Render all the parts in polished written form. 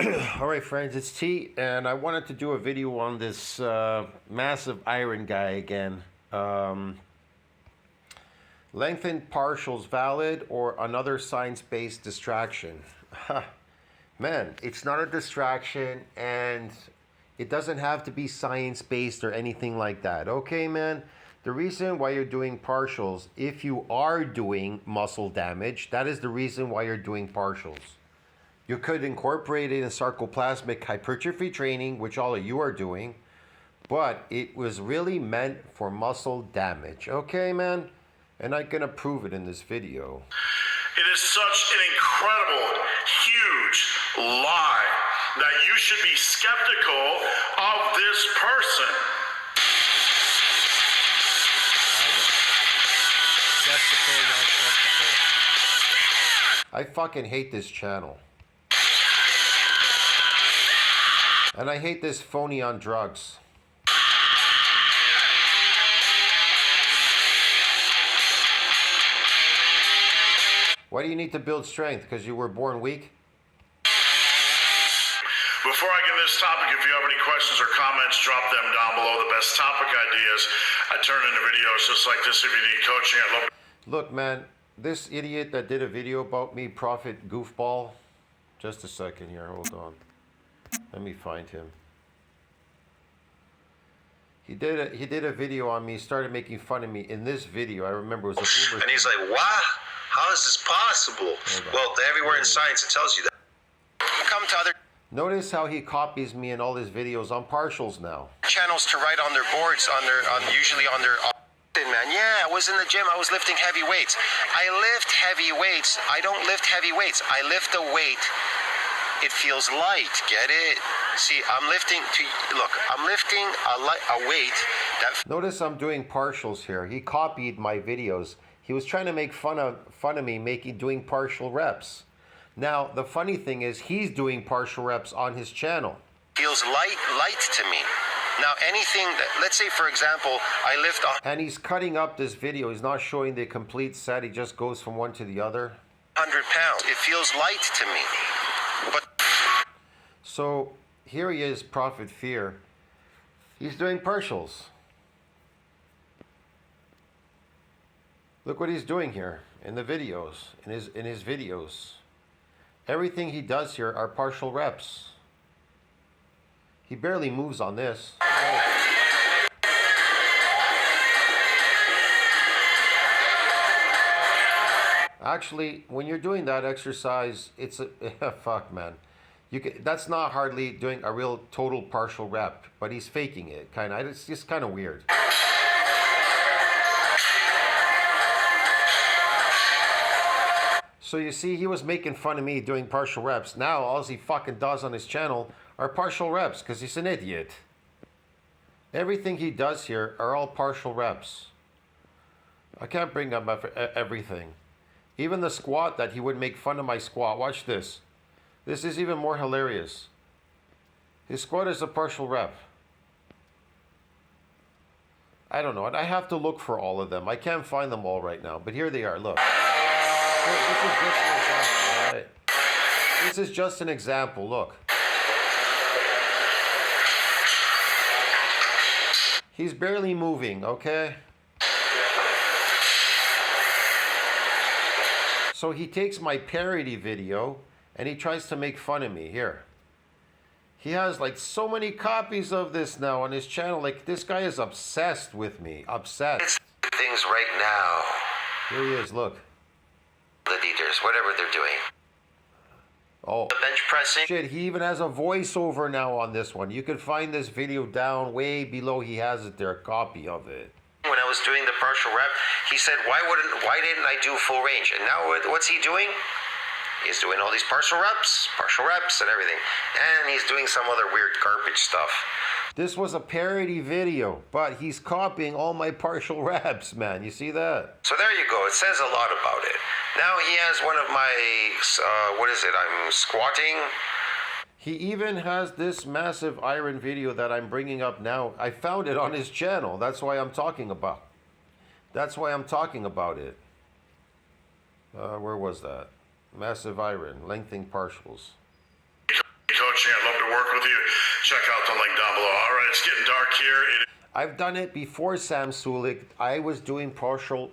All right, friends, it's T, and I wanted to do a video on this massive iron guy again. Lengthened partials valid or another science-based distraction? Man, it's not a distraction, and it doesn't have to be science-based or anything like that. Okay, man? The reason why you're doing partials, if you are doing muscle damage, that is the reason why you're doing partials. You could incorporate it in sarcoplasmic hypertrophy training, which all of you are doing, but it was really meant for muscle damage. Okay, man? And I'm gonna prove it in this video. It is such an incredible, huge lie that you should be skeptical of this person. Skeptical, not skeptical. I fucking hate this channel. And I hate this phony on drugs. Why do you need to build strength? Because you were born weak? Before I get into this topic, if you have any questions or comments, drop them down below. The best topic ideas, I turn into videos just like this if you need coaching. I'd love. Look, man, this idiot that did a video about me, Prophet Goofball. Just a second here, hold on. Let me find him. He did a video on me, started making fun of me in this video. I remember it was a boomer. And he's like, wow, how is this possible? Well, everywhere in science it tells you that. Come to other Notice how he copies me in all his videos on partials now. channels to write on their boards, usually on their man. Yeah, I was in the gym, I was lifting heavy weights. I lift heavy weights. I don't lift heavy weights. I lift a weight. It feels light, get it? See, I'm lifting a weight that. Notice I'm doing partials here. He copied my videos. He was trying to make fun of me doing partial reps. Now, the funny thing is he's doing partial reps on his channel. Feels light to me. Now, anything that, let's say, for example, I lift and he's cutting up this video. He's not showing the complete set. He just goes from one to the other. 100 pounds. It feels light to me. But so here he is, Prophet Fear. He's doing partials. Look what he's doing here in the videos, in his videos. Everything he does here are partial reps. He barely moves on this. Actually, when you're doing that exercise, it's a fuck, man. That's not hardly doing a real total partial rep, but he's faking it, kind of. It's just kind of weird. So you see, he was making fun of me doing partial reps. Now all he fucking does on his channel are partial reps because he's an idiot. Everything he does here are all partial reps. I can't bring up everything. Even the squat that he would make fun of my squat. Watch this. This is even more hilarious. His squat is a partial rep. I don't know. And I have to look for all of them. I can't find them all right now. But here they are. Look. This is just an example. Look. He's barely moving, okay? So he takes my parody video and he tries to make fun of me. Here. He has like so many copies of this now on his channel. Like, this guy is obsessed with me. Obsessed. Things right now. Here he is, look. The leaders, whatever they're doing. Oh. The bench pressing. Shit, he even has a voiceover now on this one. You can find this video down way below. He has it there, a copy of it. When I was doing the partial rep, he said, why didn't I do full range? And now what's he doing? He's doing all these partial reps and everything. And he's doing some other weird garbage stuff. This was a parody video, but he's copying all my partial reps, man. You see that? So there you go. It says a lot about it. Now he has one of my, I'm squatting. He even has this massive iron video that I'm bringing up now. I found it on his channel. That's why I'm talking about. That's why I'm talking about it. Where was that? Massive iron, lengthening partials. Coaching coaching. I'd love to work with you. Check out the link down below. All right, it's getting dark here. I've done it before Sam Sulek. I was doing partial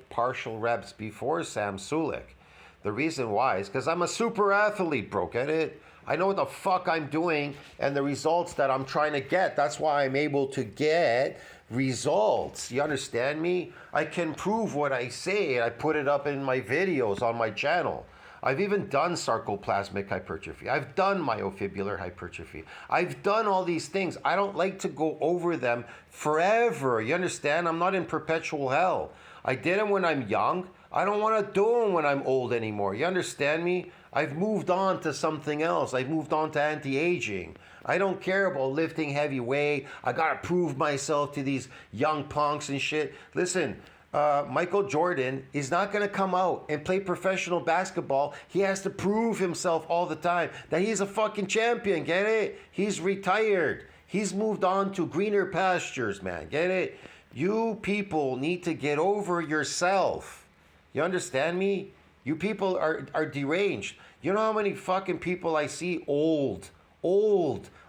reps before Sam Sulek. The reason why is because I'm a super athlete, bro. Get it? I know what the fuck I'm doing and the results that I'm trying to get. That's why I'm able to get results. You understand me? I can prove what I say. I put it up in my videos on my channel. I've even done sarcoplasmic hypertrophy. I've done myofibrillar hypertrophy. I've done all these things. I don't like to go over them forever. You understand? I'm not in perpetual hell. I did them when I'm young. I don't want to do them when I'm old anymore. You understand me? I've moved on to something else. I've moved on to anti-aging. I don't care about lifting heavy weight. I got to prove myself to these young punks and shit. Listen, Michael Jordan is not going to come out and play professional basketball. He has to prove himself all the time that he's a fucking champion. Get it? He's retired. He's moved on to greener pastures, man. Get it? You people need to get over yourself. You understand me? You people are deranged. You know how many fucking people I see old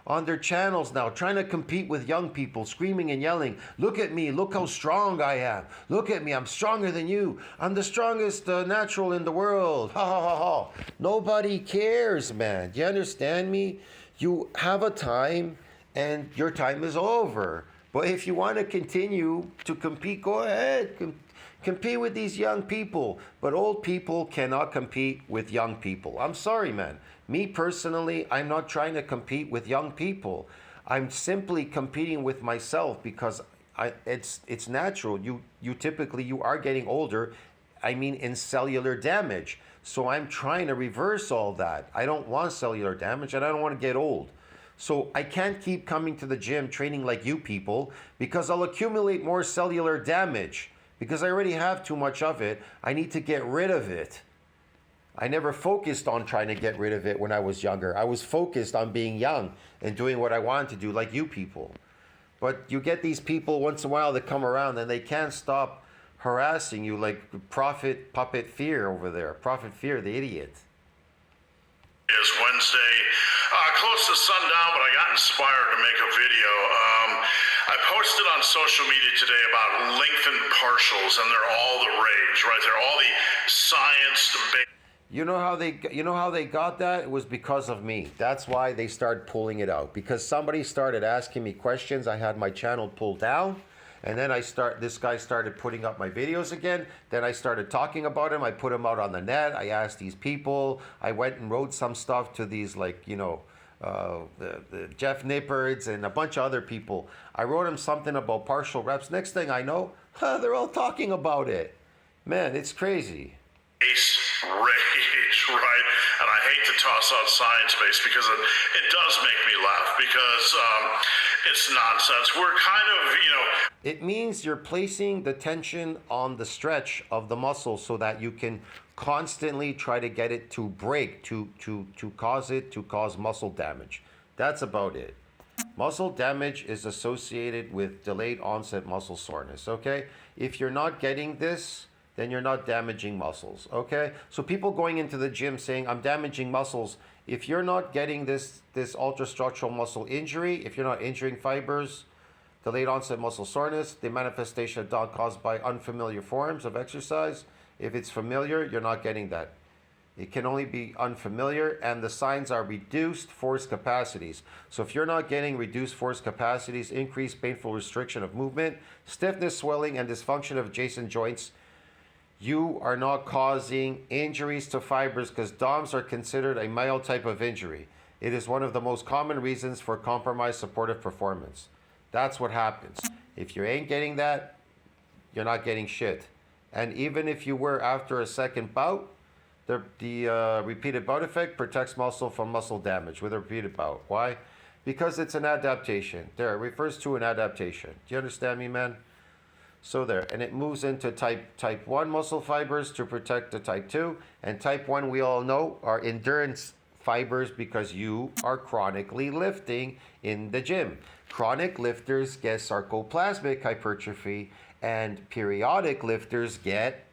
on their channels now, trying to compete with young people, screaming and yelling, look at me, look how strong I am. Look at me, I'm stronger than you. I'm the strongest natural in the world. Ha ha ha ha. Nobody cares, man. Do you understand me? You have a time and your time is over. But if you want to continue to compete, go ahead. Compete with these young people, but old people cannot compete with young people. I'm sorry, man. Me personally, I'm not trying to compete with young people. I'm simply competing with myself because it's natural. You typically are getting older. I mean, in cellular damage. So I'm trying to reverse all that. I don't want cellular damage, and I don't want to get old. So I can't keep coming to the gym training like you people because I'll accumulate more cellular damage. Because I already have too much of it, I need to get rid of it. I never focused on trying to get rid of it when I was younger. I was focused on being young and doing what I wanted to do, like you people. But you get these people once in a while that come around and they can't stop harassing you like Prophet Puppet Fear over there. Prophet Fear, the idiot. Is Wednesday, close to sundown, but I got inspired to make a video. I posted on social media today about lengthened partials, and they're all the rage, right? They're all the science debate. You know how they got that? It was because of me. That's why they started pulling it out. Because somebody started asking me questions. I had my channel pulled down. And then this guy started putting up my videos again. Then I started talking about him. I put him out on the net. I asked these people. I went and wrote some stuff to these, like, the Jeff Nippards and a bunch of other people. I wrote them something about partial reps. Next thing I know, they're all talking about it. Man, it's crazy. Rage, right? And I hate to toss out science-based because it does make me laugh because it's nonsense. We're kind of, It means you're placing the tension on the stretch of the muscle so that you can constantly try to get it to break, to cause muscle damage. That's about it. Muscle damage is associated with delayed onset muscle soreness, okay? If you're not getting this, then you're not damaging muscles, okay? So people going into the gym saying, I'm damaging muscles, if you're not getting this ultrastructural muscle injury, if you're not injuring fibers, delayed onset muscle soreness, the manifestation of DOG caused by unfamiliar forms of exercise, if it's familiar, you're not getting that. It can only be unfamiliar, and the signs are reduced force capacities. So if you're not getting reduced force capacities, increased painful restriction of movement, stiffness, swelling, and dysfunction of adjacent joints, you are not causing injuries to fibers because DOMs are considered a mild type of injury. It is one of the most common reasons for compromised supportive performance. That's what happens. If you ain't getting that, you're not getting shit. And even if you were after a second bout, the repeated bout effect protects muscle from muscle damage with a repeated bout. Why? Because it's an adaptation. There, it refers to an adaptation. Do you understand me, man? So there, and it moves into type 1 muscle fibers to protect the type 2. And type 1, we all know, are endurance fibers because you are chronically lifting in the gym. Chronic lifters get sarcoplasmic hypertrophy, and periodic lifters get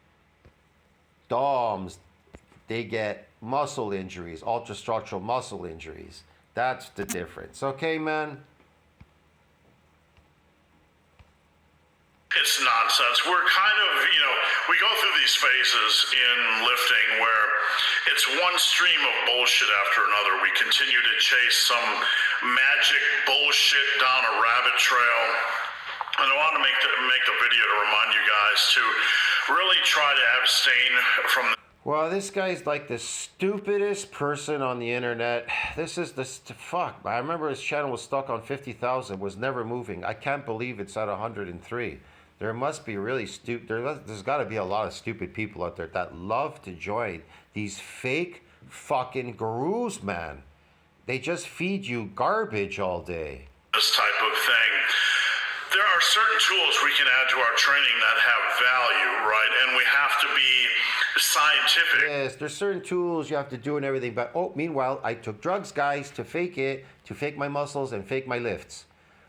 DOMs. They get muscle injuries, ultrastructural muscle injuries. That's the difference. Okay, man? It's nonsense. We're kind of, we go through these phases in lifting where it's one stream of bullshit after another. We continue to chase some magic bullshit down a rabbit trail. And I want to make the video to remind you guys to really try to abstain from. Well, this guy's like the stupidest person on the internet. This is fuck. I remember his channel was stuck on 50,000, was never moving. I can't believe it's at 103. There must be really there's got to be a lot of stupid people out there that love to join these fake fucking gurus, man. They just feed you garbage all day. This type of thing. There are certain tools we can add to our training that have value, right? And we have to be scientific. Yes, there's certain tools you have to do and everything. But meanwhile, I took drugs, guys, to fake my muscles and fake my lifts.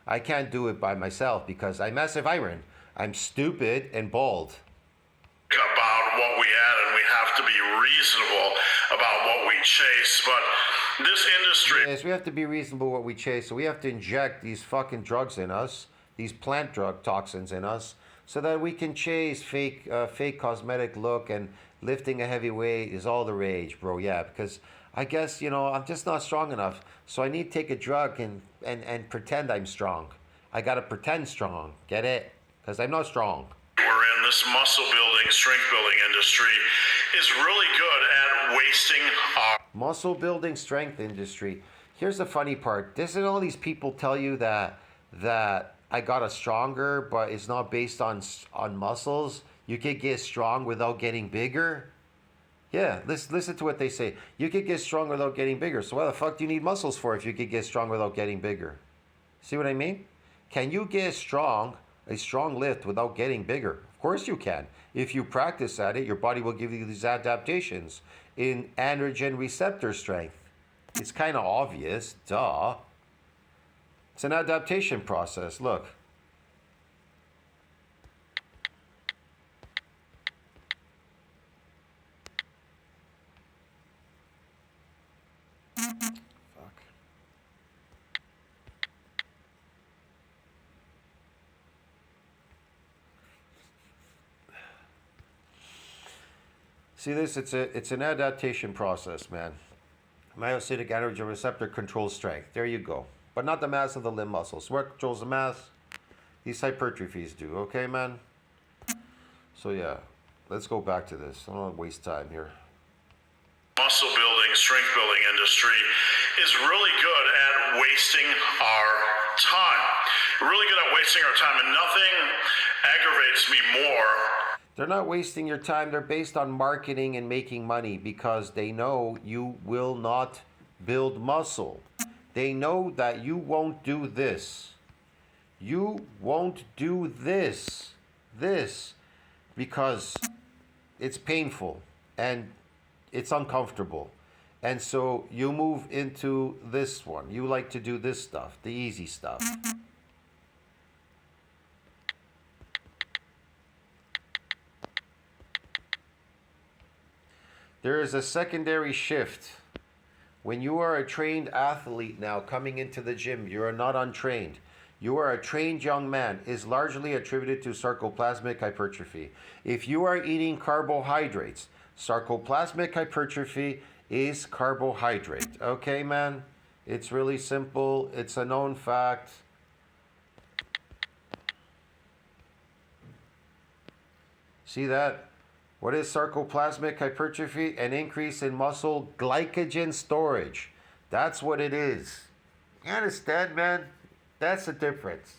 I can't do it by myself because I'm massive iron. I'm stupid and bald. About what we add, and we have to be reasonable about what we chase. But this industry. Yes, we have to be reasonable what we chase. So we have to inject these fucking drugs in us, these plant drug toxins in us, so that we can chase fake cosmetic look, and lifting a heavy weight is all the rage, bro. Yeah, because I guess, I'm just not strong enough. So I need to take a drug and pretend I'm strong. I got to pretend strong. Get it? Because I'm not strong. We're in this muscle building, strength building industry is really good at wasting our muscle building strength industry. Here's the funny part. Doesn't all these people tell you that I got a stronger, but it's not based on muscles? You could get strong without getting bigger. Yeah, listen to what they say. You could get strong without getting bigger. So what the fuck do you need muscles for if you could get strong without getting bigger? See what I mean? Can you get a strong lift without getting bigger? Of course you can. If you practice at it, your body will give you these adaptations in androgen receptor strength. It's kind of obvious, duh. It's an adaptation process. Look. Fuck. See this? It's an adaptation process, man. Myocytic androgen receptor controls strength. There you go. But not the mass of the limb muscles. What controls the mass? These hypertrophies do. Okay, man? So, yeah. Let's go back to this. I don't want to waste time here. Muscle building, strength building industry is really good at wasting our time. Really good at wasting our time. And nothing aggravates me more. They're not wasting your time. They're based on marketing and making money because they know you will not build muscle. They know that you won't do this. You won't do this because it's painful and it's uncomfortable. And so you move into this one. You like to do this stuff, the easy stuff. There is a secondary shift. When you are a trained athlete now coming into the gym, you are not untrained. You are a trained young man, is largely attributed to sarcoplasmic hypertrophy. If you are eating carbohydrates, sarcoplasmic hypertrophy is carbohydrate. Okay, man? It's really simple. It's a known fact. See that? What is sarcoplasmic hypertrophy? An increase in muscle glycogen storage. That's what it is. You understand, man? That's the difference.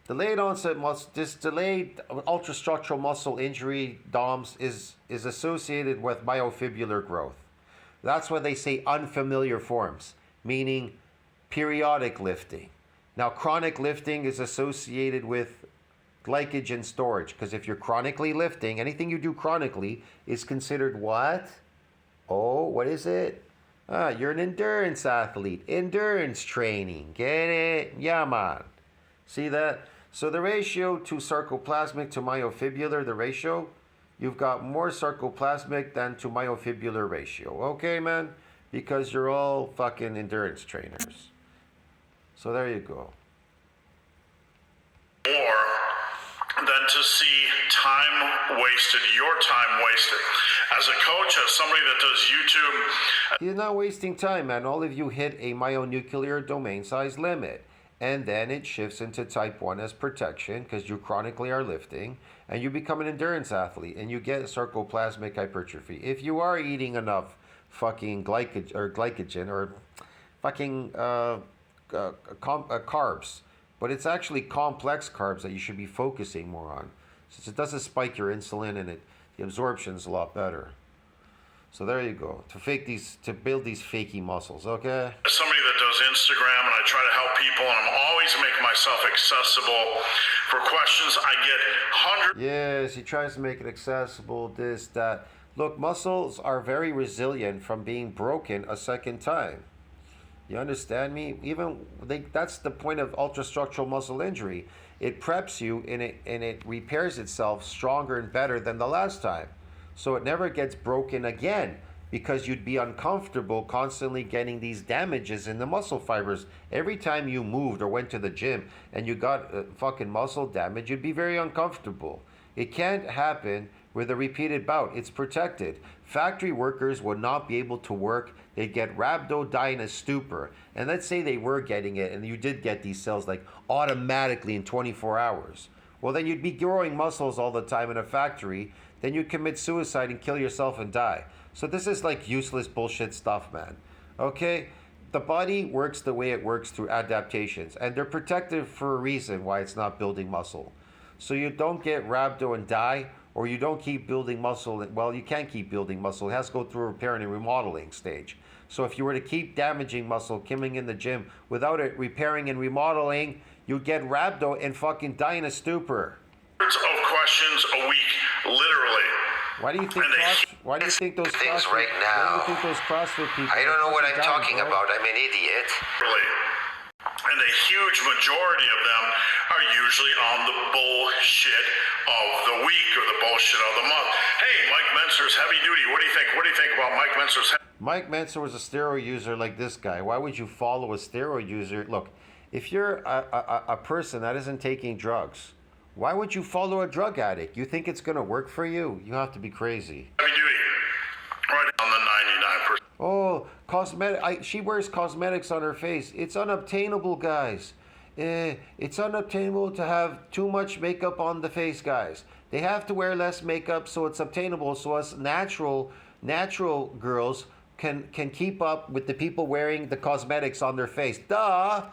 Delayed onset muscle, this delayed ultrastructural muscle injury, DOMS, is associated with myofibrillar growth. That's why they say unfamiliar forms, meaning periodic lifting. Now, chronic lifting is associated with glycogen storage, because if you're chronically lifting, anything you do chronically is considered what? Oh, what is it? You're an endurance athlete. Endurance training. Get it? Yeah, man. See that? So the ratio to sarcoplasmic to myofibrillar, the ratio, you've got more sarcoplasmic than to myofibrillar ratio. Okay, man? because you're all fucking endurance trainers. So there you go. More than to see time wasted, your time wasted. As a coach, as somebody that does YouTube. You're not wasting time, man. All of you hit a myonuclear domain size limit. And then it shifts into type 1 as protection because you chronically are lifting and you become an endurance athlete and you get sarcoplasmic hypertrophy. If you are eating enough fucking glycogen or fucking carbs, but it's actually complex carbs that you should be focusing more on, since it doesn't spike your insulin and the absorption's a lot better. So there you go. To build these fakey muscles, okay? As somebody that does Instagram and I try to help people and I'm always making myself accessible for questions, I get hundreds. Yes, he tries to make it accessible, this, that. Look, muscles are very resilient from being broken a second time. You understand me? That's the point of ultrastructural muscle injury. It preps you and it repairs itself stronger and better than the last time. So it never gets broken again because you'd be uncomfortable constantly getting these damages in the muscle fibers. Every time you moved or went to the gym and you got fucking muscle damage, you'd be very uncomfortable. It can't happen with a repeated bout. It's protected. Factory workers would not be able to work. They'd get rhabdodyna stupor. And let's say they were getting it and you did get these cells like automatically in 24 hours. Well, then you'd be growing muscles all the time in a factory. Then you'd commit suicide and kill yourself and die. So this is like useless bullshit stuff, man. Okay? The body works the way it works through adaptations. And they're protective for a reason why it's not building muscle. So you don't get rhabdo and die, or you don't keep building muscle. Well, you can't keep building muscle. It has to go through a repairing and remodeling stage. So if you were to keep damaging muscle, coming in the gym, without it repairing and remodeling, you'd get rhabdo and fucking die in a stupor. Of questions a week, literally. Why do you think those things CrossFit, right now? Why do you think those CrossFit people? I don't know what I'm dying, talking bro? about. I'm an idiot. Really. And a huge majority of them are usually on the bullshit of the week or the bullshit of the month. Hey, Mike Mentzer's heavy duty. What do you think? What do you think about Mike Mentzer's Mike Mentzer was a steroid user like this guy. Why would you follow a steroid user? Look, if you're a person that isn't taking drugs, why would you follow a drug addict? You think it's going to work for you? You have to be crazy. heavy duty? Right on the 99%. Oh, cosmetic. She wears cosmetics on her face. It's unobtainable, guys. It's unobtainable to have too much makeup on the face, guys. They have to wear less makeup so it's obtainable, so us natural girls can keep up with the people wearing the cosmetics on their face. Duh!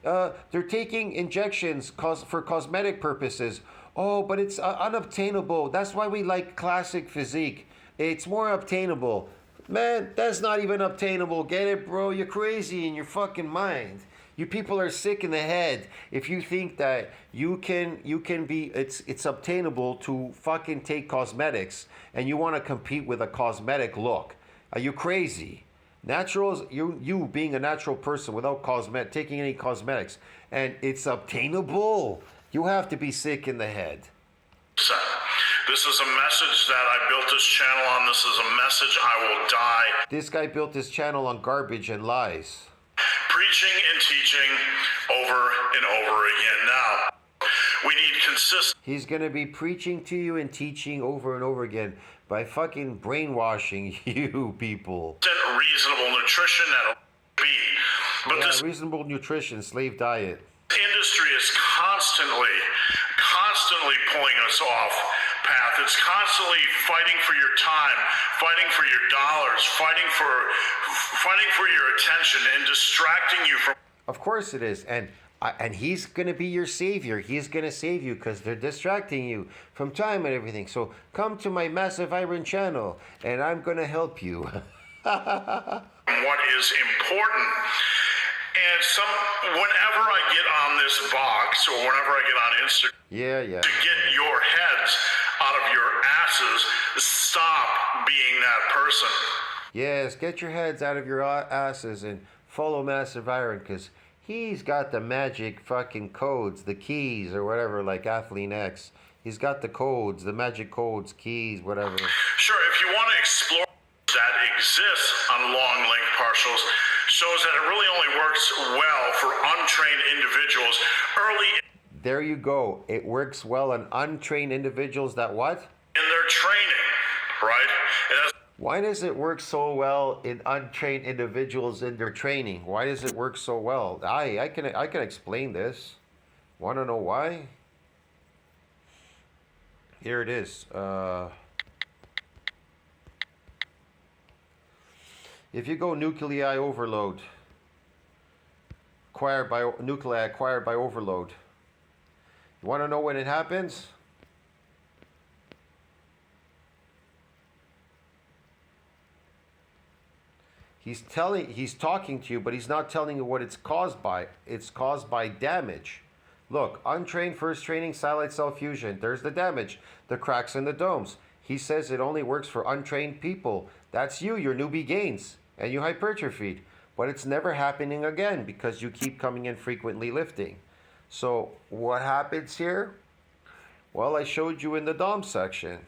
They're taking injections for cosmetic purposes. Oh, but it's unobtainable. That's why we like classic physique. It's more obtainable. Man, that's not even obtainable. Get it, bro? You're crazy in your fucking mind. You people are sick in the head if you think that you can be it's obtainable to fucking take cosmetics and you want to compete with a cosmetic look. Are you crazy? Naturals, you being a natural person without taking any cosmetics, and it's obtainable. You have to be sick in the head. This is a message that I built this channel on. This is a message I will die. This guy built his channel on garbage and lies. Preaching and teaching over and over again. Now, we need consistent. He's going to be preaching to you and teaching over and over again by fucking brainwashing you people. Reasonable nutrition that'll be. But Yeah, this reasonable nutrition, slave diet. industry is constantly pulling us off path. It's constantly fighting for your time, fighting for your dollars, fighting for your attention and distracting you from. Of course it is. And he's going to be your savior. He's going to save you because they're distracting you from time and everything. So come to my Massive Iron channel and I'm going to help you. What is important. And whenever I get on this box or whenever I get on Instagram, Yeah. to get your heads out of your asses, stop being that person. Yes, get your heads out of your asses and follow Massive Iron because he's got the magic fucking codes, the keys or whatever, like Athlete X. He's got the codes, the magic codes, keys, whatever. Sure, if you want to explore that exists on long length partial partials shows that it really only works well for untrained individuals early There you go. It works well on untrained individuals that what? in their training, right? It has Why does it work so well in untrained individuals in their training? Why does it work so well? I can explain this. Want to know why? Here it is. If you go nuclei overload, nuclei acquired by overload. You want to know when it happens? He's talking to you, but he's not telling you what it's caused by. It's caused by damage. Look, untrained first training satellite cell fusion. There's the damage, the cracks in the domes. He says it only works for untrained people. That's you, your newbie gains, and you hypertrophied. But it's never happening again because you keep coming in frequently lifting. So what happens here? Well, I showed you in the DOM section.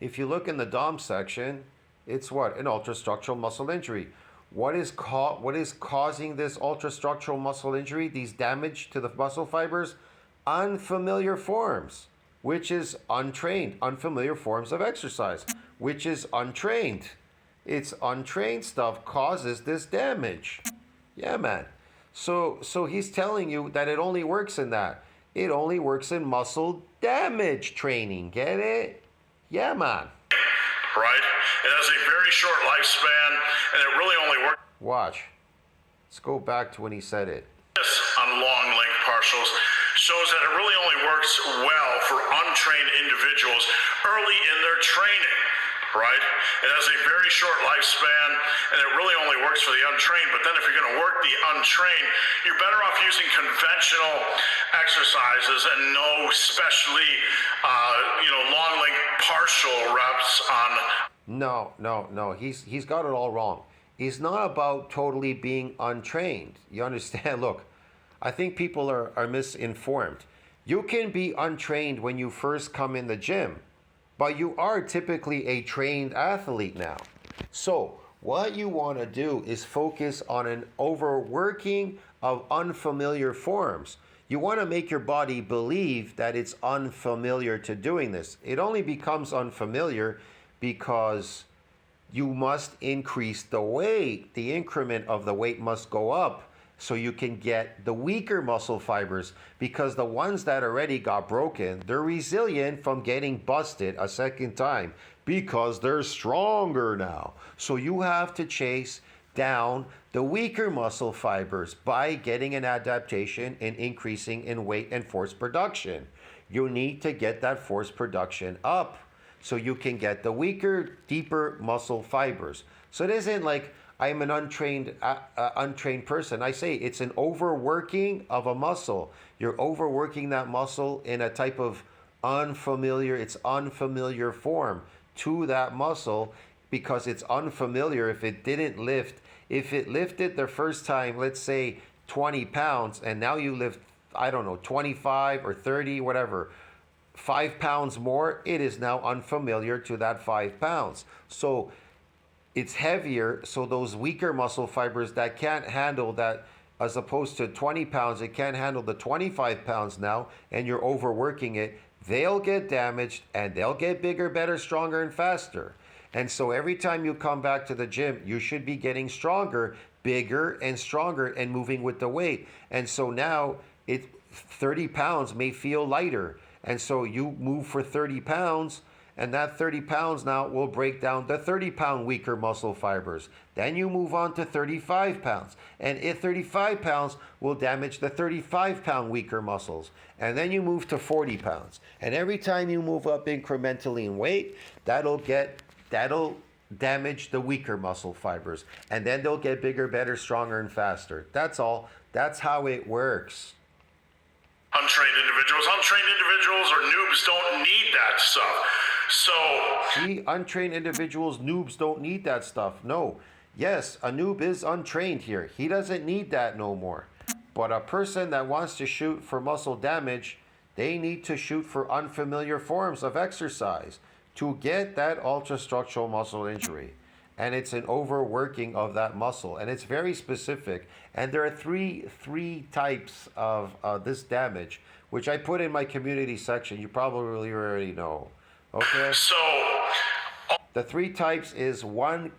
If you look in the DOM section, it's what? An ultrastructural muscle injury. What is causing this ultrastructural muscle injury, these damage to the muscle fibers? Unfamiliar forms, which is untrained. Unfamiliar forms of exercise, which is untrained. It's untrained stuff causes this damage. Yeah, man. So he's telling you that it only works in that. It only works in muscle damage training. Get it? Yeah, man. right? It has a very short lifespan, and it really only works. Watch. Let's go back to when he said it. This on long length partials shows that it really only works well for untrained individuals early in their training, right? It has a very short lifespan, and it really only works for the untrained. But then if you're going to work the untrained, you're better off using conventional exercises and no specially, long length partial reps on. No. He's got it all wrong. He's not about totally being untrained. You understand? Look, I think people are misinformed. You can be untrained when you first come in the gym, but you are typically a trained athlete now. So what you want to do is focus on an overworking of unfamiliar forms. You want to make your body believe that it's unfamiliar to doing this. It only becomes unfamiliar because you must increase the weight. The increment of the weight must go up so you can get the weaker muscle fibers, because the ones that already got broken, they're resilient from getting busted a second time because they're stronger now. So you have to chase down the weaker muscle fibers by getting an adaptation and increasing in weight and force production. You need to get that force production up so you can get the weaker, deeper muscle fibers. So it isn't like I'm an untrained person. I say it's an overworking of a muscle. You're overworking that muscle in a type of unfamiliar form to that muscle because it's unfamiliar. If it didn't lift, if it lifted the first time, let's say 20 pounds, and now you lift, 25 or 30, whatever, 5 pounds more, it is now unfamiliar to that 5 pounds. So it's heavier, so those weaker muscle fibers that can't handle that, as opposed to 20 pounds, it can't handle the 25 pounds now, and you're overworking it, they'll get damaged, and they'll get bigger, better, stronger, and faster. And so every time you come back to the gym, you should be getting stronger, bigger, and stronger, and moving with the weight. And so now 30 pounds may feel lighter. And so you move for 30 pounds, and that 30 pounds now will break down the 30-pound weaker muscle fibers. Then you move on to 35 pounds. And 35 pounds will damage the 35-pound weaker muscles. And then you move to 40 pounds. And every time you move up incrementally in weight, that'll damage the weaker muscle fibers. And then they'll get bigger, better, stronger, and faster. That's all. That's how it works. Untrained individuals or noobs don't need that stuff. So, see, untrained individuals, noobs don't need that stuff. No. Yes, a noob is untrained here. He doesn't need that no more. But a person that wants to shoot for muscle damage, they need to shoot for unfamiliar forms of exercise to get that ultrastructural muscle injury. and it's an overworking of that muscle, and it's very specific. And there are three types of this damage, which I put in my community section. You probably already know. Okay. So, The three types is one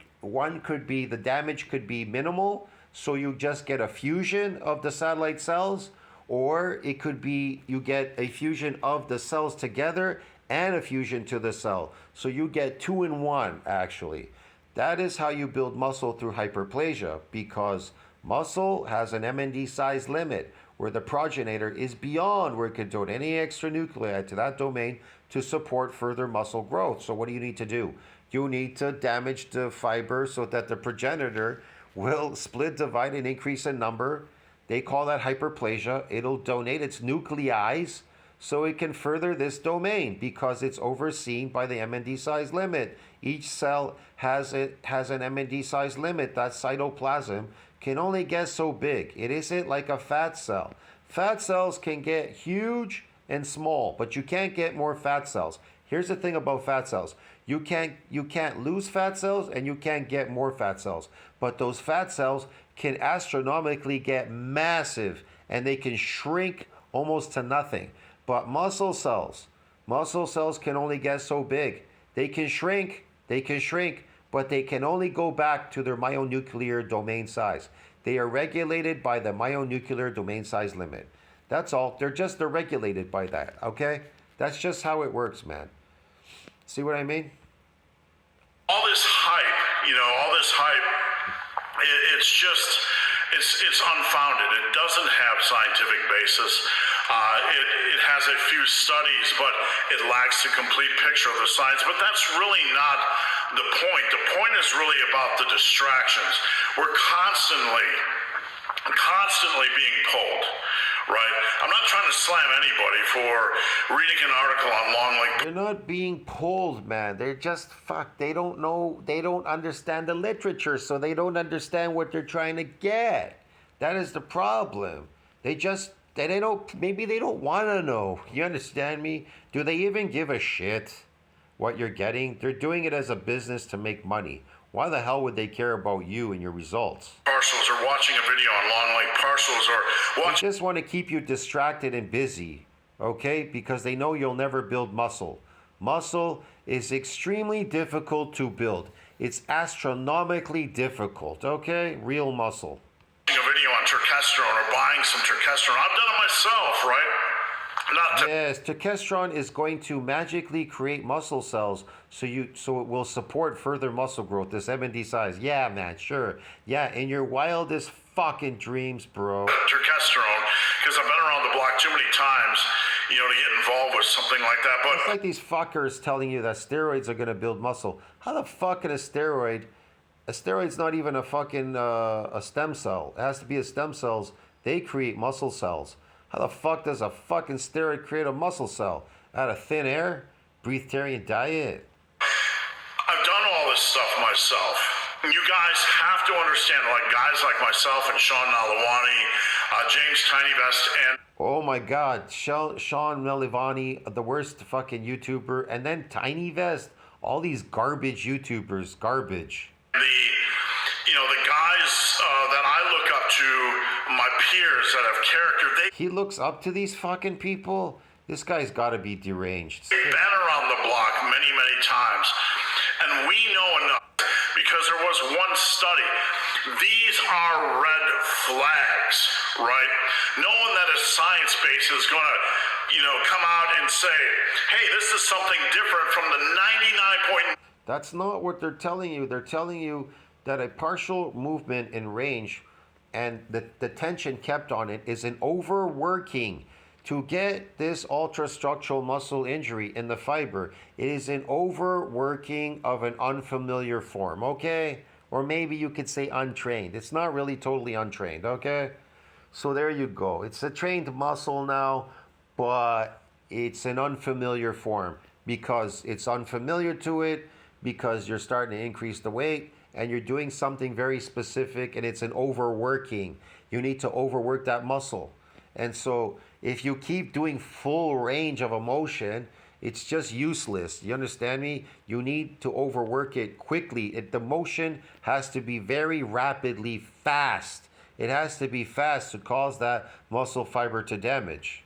could be the damage could be minimal, so you just get a fusion of the satellite cells, or it could be you get a fusion of the cells together and a fusion to the cell. So you get 2 in 1 actually. That is how you build muscle through hyperplasia, because muscle has an MND size limit where the progenitor is beyond where it could donate any extra nuclei to that domain to support further muscle growth. So what do you need to do? You need to damage the fiber so that the progenitor will split, divide, and increase in number. They call that hyperplasia. It'll donate its nuclei so it can further this domain because it's overseen by the MND size limit. Each cell has an MND size limit. That cytoplasm can only get so big. It isn't like a fat cell. Fat cells can get huge and small, but you can't get more fat cells. Here's the thing about fat cells. You can't lose fat cells and you can't get more fat cells. But those fat cells can astronomically get massive and they can shrink almost to nothing. But muscle cells can only get so big. They can shrink, but they can only go back to their myonuclear domain size. They are regulated by the myonuclear domain size limit. That's all. They're regulated by that, okay? That's just how it works, man. See what I mean? all this hype, it's unfounded. It doesn't have scientific basis. It has a few studies, but it lacks the complete picture of the science. But that's really not the point. The point is really about the distractions. We're constantly being pulled, right? I'm not trying to slam anybody for reading an article on long length. They're not being pulled, man. They're just They don't know. They don't understand the literature, so they don't understand what they're trying to get. That is the problem. They don't. Maybe they don't want to know. You understand me? Do they even give a shit what you're getting? They're doing it as a business to make money. Why the hell would they care about you and your results? Partials, or watching a video on long length partials, or They watching. just want to keep you distracted and busy, okay? Because they know you'll never build muscle. Muscle is extremely difficult to build. It's astronomically difficult, okay? Real muscle. A video on terkestrone or buying some terkestrone. I've done it myself, right? Not to Yes, testosterone is going to magically create muscle cells so it will support further muscle growth, this MND size. Yeah, man, sure. Yeah, in your wildest fucking dreams, bro. terkestrone, because I've been around the block too many times, to get involved with something like that. It's But like these fuckers telling you that steroids are going to build muscle. How the fuck can a steroid's not even a fucking a stem cell. It has to be a stem cells. They create muscle cells. How the fuck does a fucking steroid create a muscle cell? Out of thin air? Breatharian diet? I've done all this stuff myself. You guys have to understand, like guys like myself and Sean Nalawani, James Tinybest, and Oh my god, Sean Melivani, the worst fucking YouTuber, and then Tiny Vest, all these garbage YouTubers, garbage. the guys that I look up to, my peers that have character, He looks up to these fuking people? This guy's gotta be deranged. they've been around the block many, many times. And we know enough because there was one study. These are red flags, right? No one that is science-based is going to, come out and say, hey, this is something different from the 99 point. That's not what they're telling you. They're telling you that a partial movement in range and the tension kept on it is an overworking. To get this ultrastructural muscle injury in the fiber, it is an overworking of an unfamiliar form, okay? Or maybe you could say untrained. It's not really totally untrained, okay? So there you go. It's a trained muscle now, but it's an unfamiliar form because it's unfamiliar to it, because you're starting to increase the weight and you're doing something very specific, and it's an overworking. You need to overwork that muscle. And so if you keep doing full range of emotion, It's just useless. You understand me? You need to overwork it quickly. The motion has to be very rapidly fast. It has to be fast to cause that muscle fiber to damage.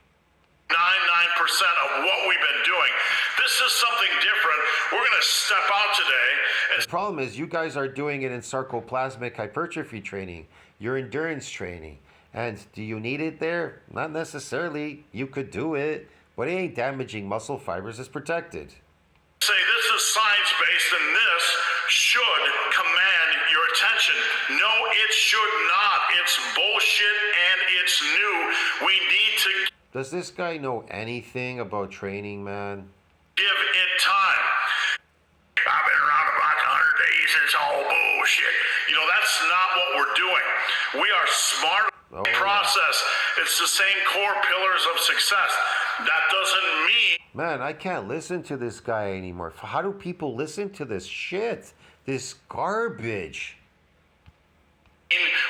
99% of what we've been doing. This is something different. We're going to step out today. The problem is you guys are doing it in sarcoplasmic hypertrophy training, your endurance training. And do you need it there? Not necessarily. You could do it, but it ain't damaging muscle fibers. It's protected. Say this is science-based and this should command your attention. No, it should not. It's bullshit and it's new. We need to Does this guy know anything about training, man? give it time. I've been around the block 100 days. It's all bullshit. You know, that's not what we're doing. We are smart process. It's the same core pillars of success. That doesn't mean... Man, I can't listen to this guy anymore. How do people listen to this shit? This garbage.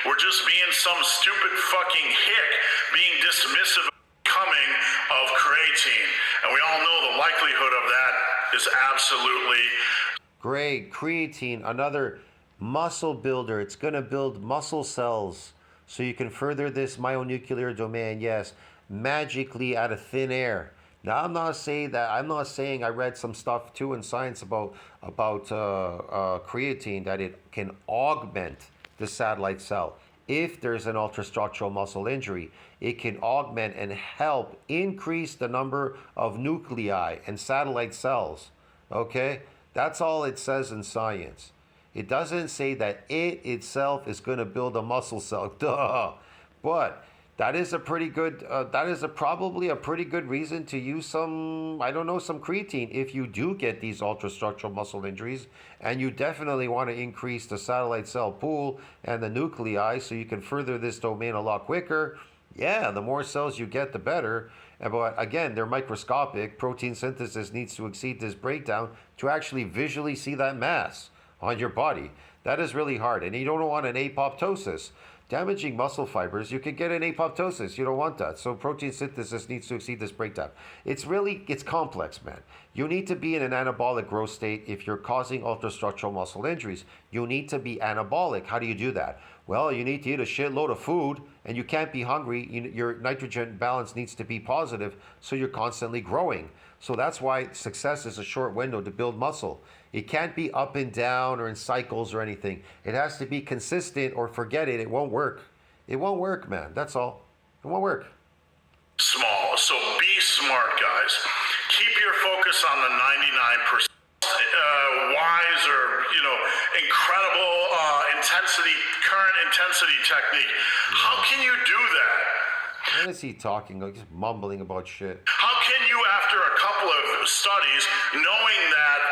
We're just being some stupid fucking hick being dismissive of coming of creatine. And we all know the likelihood of that is absolutely... Great. Creatine, another muscle builder. It's going to build muscle cells so you can further this myonuclear domain. Yes, magically out of thin air. Now, I'm not saying I read some stuff too in science about creatine, that it can augment the satellite cell. If there's an ultrastructural muscle injury, it can augment and help increase the number of nuclei and satellite cells. Okay? That's all it says in science. It doesn't say that it itself is going to build a muscle cell. Duh. But that is a pretty good, probably a pretty good reason to use some creatine if you do get these ultrastructural muscle injuries, and you definitely want to increase the satellite cell pool and the nuclei so you can further this domain a lot quicker. Yeah, the more cells you get, the better. But again, they're microscopic. Protein synthesis needs to exceed this breakdown to actually visually see that mass on your body. That is really hard, and you don't want an apoptosis. Damaging muscle fibers, you can get an apoptosis. You don't want that. So protein synthesis needs to exceed this breakdown. It's complex, man. You need to be in an anabolic growth state if you're causing ultrastructural muscle injuries. You need to be anabolic. How do you do that? Well, you need to eat a shitload of food, and you can't be hungry. Your nitrogen balance needs to be positive, so you're constantly growing. So that's why success is a short window to build muscle. It can't be up and down or in cycles or anything. It has to be consistent, or forget it. It won't work. It won't work, man. That's all. It won't work. Small. So be smart, guys. Keep your focus on the 99%. Wise or, incredible current intensity technique. How can you do that? What is he talking? Like, just mumbling about shit. How can you, after a couple of studies, knowing that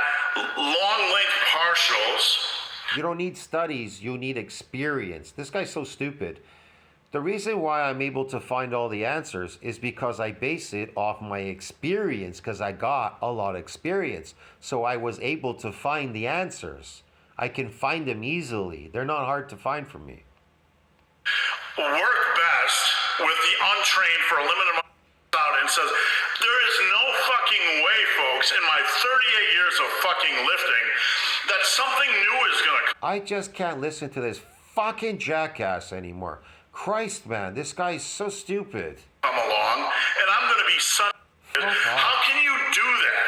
long length partials... You don't need studies, you need experience. This guy's so stupid. The reason why I'm able to find all the answers is because I base it off my experience, because I got a lot of experience. So I was able to find the answers. I can find them easily. They're not hard to find for me. Work best with the untrained for a limited amount of time, and says, there is no fucking way, folks, in my 38 years of fucking lifting, that something new is gonna... I just can't listen to this fucking jackass anymore. Christ, man, this guy's so stupid. Come along, and I'm gonna be son... How can you do that?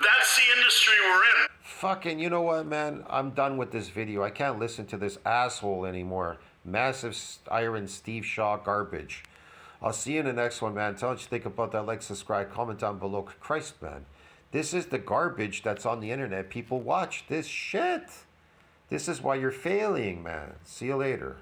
That's the industry we're in. Fucking, you know what, man? I'm done with this video. I can't listen to this asshole anymore. Massive iron Steve Shaw garbage. I'll see you in the next one, man. Tell us what you think about that. Like, subscribe, comment down below. Christ, man. This is the garbage that's on the internet. People watch this shit. This is why you're failing, man. See you later.